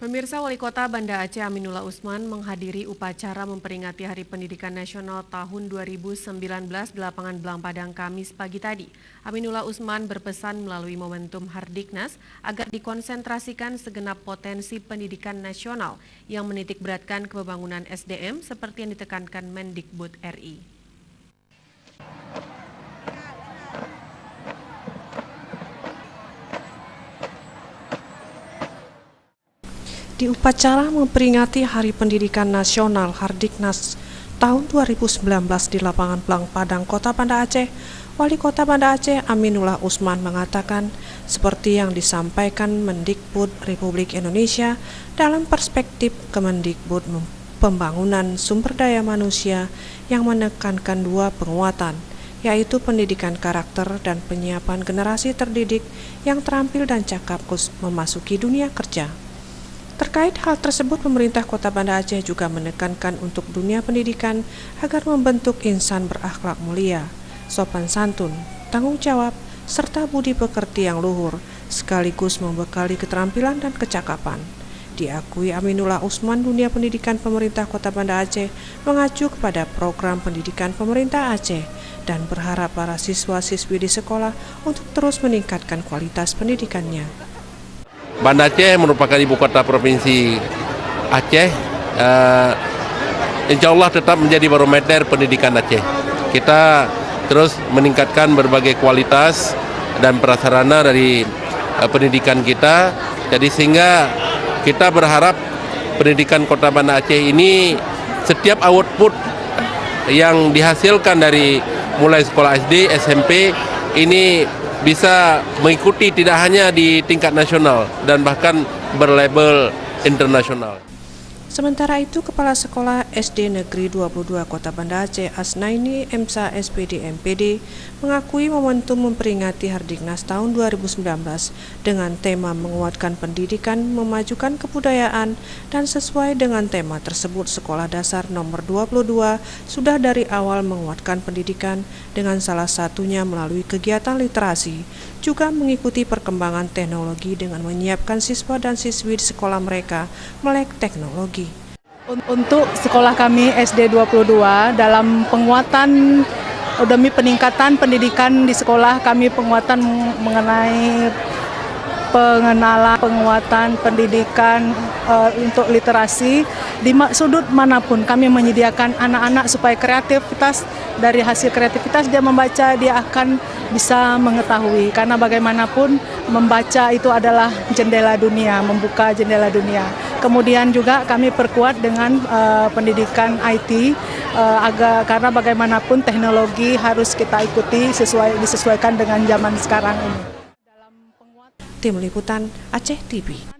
Pemirsa, Wali Kota Banda Aceh Aminullah Usman menghadiri upacara memperingati Hari Pendidikan Nasional tahun 2019 di lapangan Belang Padang Kamis pagi tadi. Aminullah Usman berpesan melalui momentum Hardiknas agar dikonsentrasikan segenap potensi pendidikan nasional yang menitik beratkan pembangunan SDM seperti yang ditekankan Mendikbud RI. Di upacara memperingati Hari Pendidikan Nasional Hardiknas tahun 2019 di lapangan Belang Padang, Kota Banda Aceh, Wali Kota Banda Aceh Aminullah Usman mengatakan, seperti yang disampaikan Mendikbud Republik Indonesia dalam perspektif Kemendikbud Pembangunan Sumber Daya Manusia yang menekankan dua penguatan, yaitu pendidikan karakter dan penyiapan generasi terdidik yang terampil dan cakap memasuki dunia kerja. Terkait hal tersebut, pemerintah Kota Banda Aceh juga menekankan untuk dunia pendidikan agar membentuk insan berakhlak mulia, sopan santun, tanggung jawab, serta budi pekerti yang luhur, sekaligus membekali keterampilan dan kecakapan. Diakui Aminullah Usman, dunia pendidikan pemerintah Kota Banda Aceh mengacu kepada program pendidikan pemerintah Aceh dan berharap para siswa-siswi di sekolah untuk terus meningkatkan kualitas pendidikannya. Banda Aceh merupakan ibu kota provinsi Aceh, insya Allah tetap menjadi barometer pendidikan Aceh. Kita terus meningkatkan berbagai kualitas dan prasarana dari pendidikan kita, jadi sehingga kita berharap pendidikan Kota Banda Aceh ini setiap output yang dihasilkan dari mulai sekolah SD, SMP ini bisa mengikuti tidak hanya di tingkat nasional dan bahkan berlabel internasional. Sementara itu, Kepala Sekolah SD Negeri 22 Kota Banda Aceh Asnaini Emsa SPD MPD mengakui momentum memperingati Hardiknas tahun 2019 dengan tema menguatkan pendidikan, memajukan kebudayaan, dan sesuai dengan tema tersebut Sekolah Dasar nomor 22 sudah dari awal menguatkan pendidikan dengan salah satunya melalui kegiatan literasi, juga mengikuti perkembangan teknologi dengan menyiapkan siswa dan siswi di sekolah mereka melek teknologi. Untuk sekolah kami SD 22 dalam penguatan demi peningkatan pendidikan di sekolah kami, penguatan mengenai pengenalan, penguatan pendidikan untuk literasi di sudut manapun kami menyediakan anak-anak supaya kreativitas, dari hasil kreativitas dia membaca, dia akan bisa mengetahui, karena bagaimanapun membaca itu adalah jendela dunia, membuka jendela dunia. Kemudian juga kami perkuat dengan pendidikan IT, karena bagaimanapun teknologi harus kita ikuti disesuaikan dengan zaman sekarang ini. Tim Liputan Aceh TV.